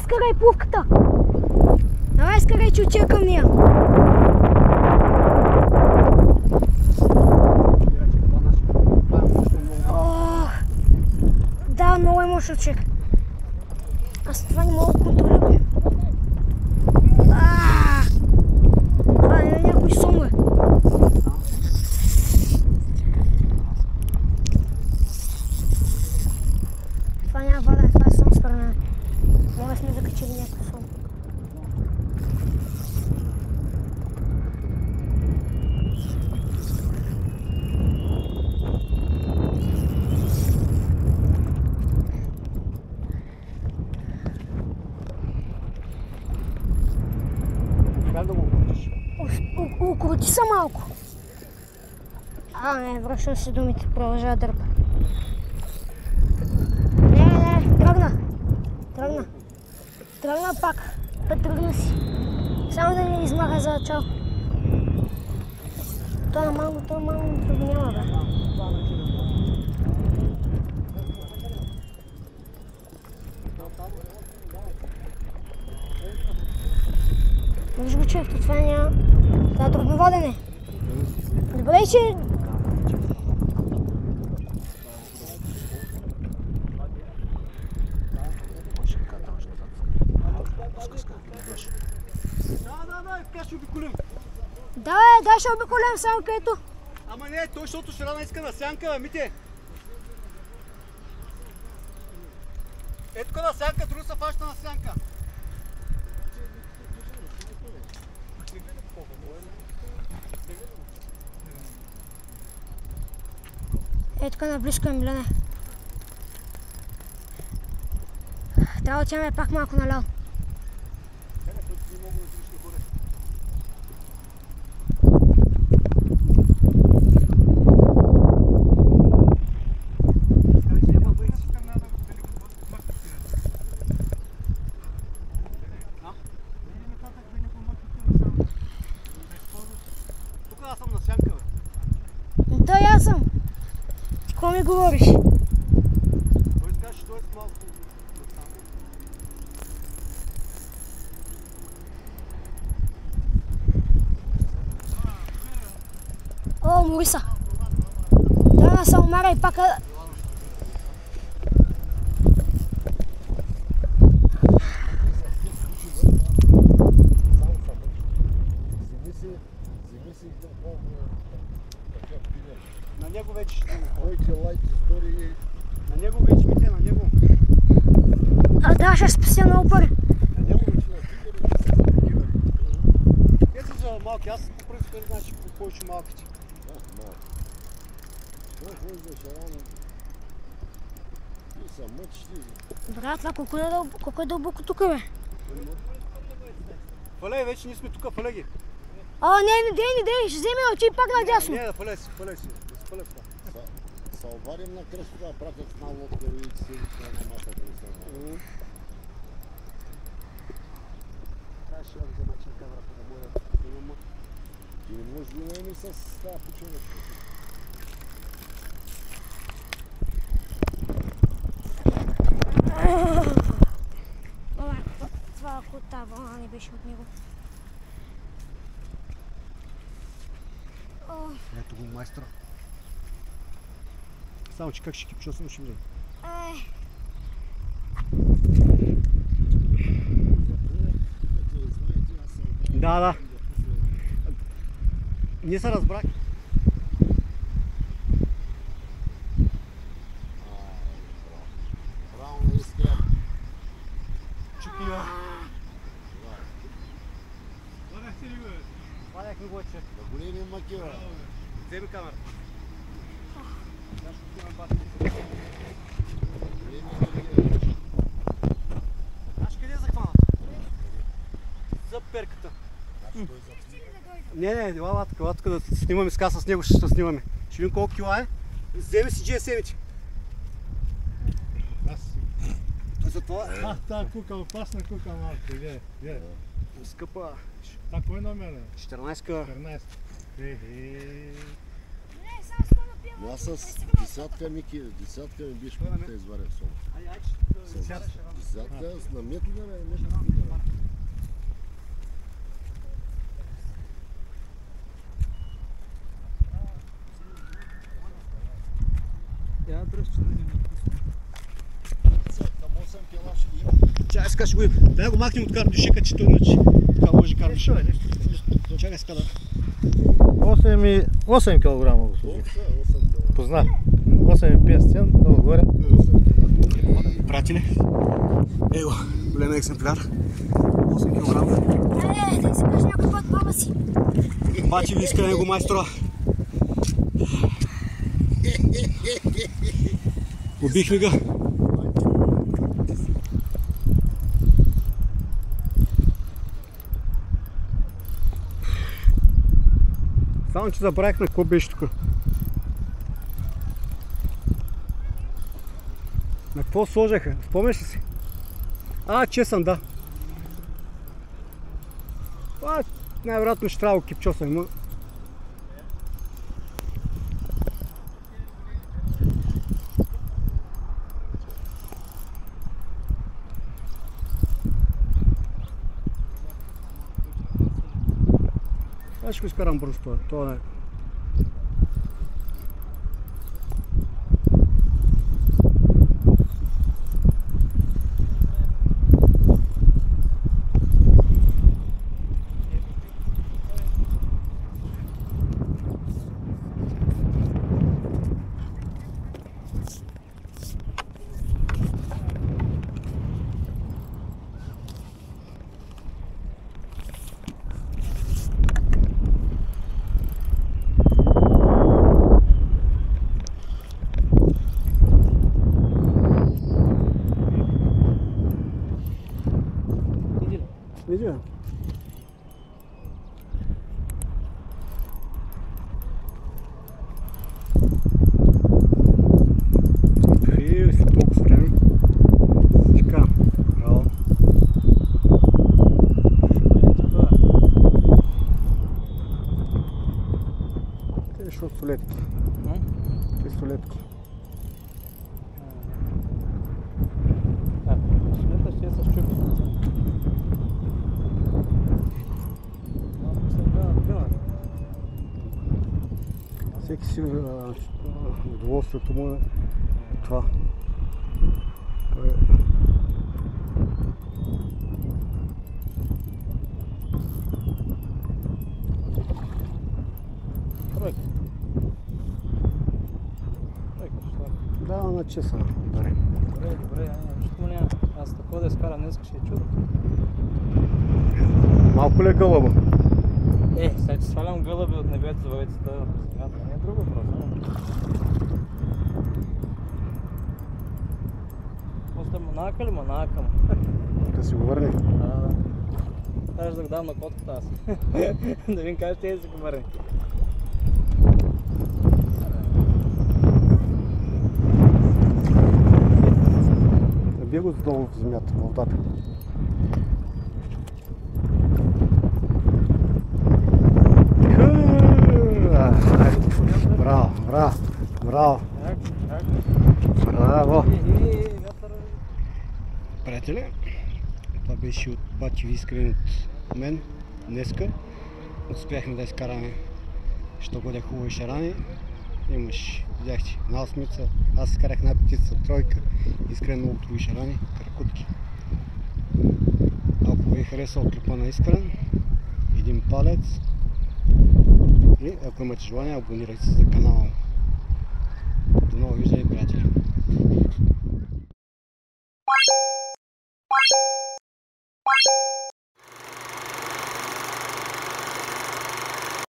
изкарай пувката. Давай изкарай чуче към нея. Да, много е мощно, човек. Аз това не мога да контролирам. Това е някой сон, бе. Това няма вода, това е сон според мен. Може сме закачили някой сон. Укрути се малко. Не, връщам си думите, продължава дърпа. Не, тръгна пак. Тръгна си. Само да не измаха за чал. Това малко няма, бе. Виж го, човек, това няма... Това е трудноводене. Добре, че... Да, ще обиколим само където. Ама не, той защото ще рана иска на сянка, бе, Мите. Ето на сянка, друго се фаща на сянка. Ето наблизко е, Милене. Трябва да отиваме пак малко наляво. Тук аз съм на сянка, бе. Да, аз съм. Какво ми говориш? Той скаже, че той е малко О, Мориса. Да, се умара и пака... На него вече. На него вече, Мите, на него. Да, ще спася много пари. На него вече на фигъри са такива. Те са за малки, аз по принцип не значи повече малките. Да, малки. Той хождаш рано. И са мъчни. Брат, това колко е дълбоко тук, бе? Фалей, вече ние сме тук, фалей ги. Не дей, ще вземе очи пак надясно. Не, да фалей си, да се фалей това. Се обадим на кръста да пратят на лодка и да се на масата и се на. Трябваше да взема че камерата да може да снимам. И може да не ми с тази почеръчка. Това ако тази вълна не беше от него. Ето го майстора. Само че как ще кипча, само ще видим. Да. Не се разбрах. Браво на Искра. Чупила. Валяхме го, че. Да големи макива. Вземи камера. Знаеш къде е захванат? За перката. Не, ела тук да снимаме с каса с него, ще снимаме. Ще видим колко кила е. Вземи си GSM-ите. Той за това... Та кука, опасна кука малко, гледай. Скъпа. Та кой номер е? 14-ка. 14. Не, само Аз с десятка ми биш те изваря сол. С десятка на метода, Чакай сега ще го им. Дай го махнем от картушека, че той иначе така лъжи картушека. Чакай сега да. 8 кг го служи. Позна. 8,500 долу горе. Пратили. Его, голям екземпляр. 8 кг. Да си кажеш някой път баба си. Бачи ви иска него майстора. Убихме го. Само че забравихме какво беше тук. На какво сложаха? Спомняш ли си? Чесън, да. Това най-вероятно ще трябва кипчоса има. Аз ще го изкарам бързо това. Това не е. Види? Фил си толкова време. Така, браво. Те шо солетки. Те солетки. Солета ще се щупи. Всеки си удоволствието му е това. Тройка. Да, на чеса. Добре. Добре, нищо му няма. Аз такова да изкарам днес, ще е чудо. Малко ли е гълъба? Сега че свалям гълъби от небето за въвецата, не е друго просто. После монака ли монака му? Да си го върне. Да. Трябва да го дам на котката аз. Да ви кажа, ще си го върне. Бие го долу в земята, в водата. Браво, браво, браво. Браво. Приятели, това беше от бачи Искрен от мен днеска. Успяхме да изкараме, що годе хубави шарани. Имаш, видяхте, една осмица, аз изкарах една птица, тройка, Искрен много други шарани, кракутки. Ако ви е харесал клипа на Искрен, един палец и ако имате желание, абонирайте се за канала.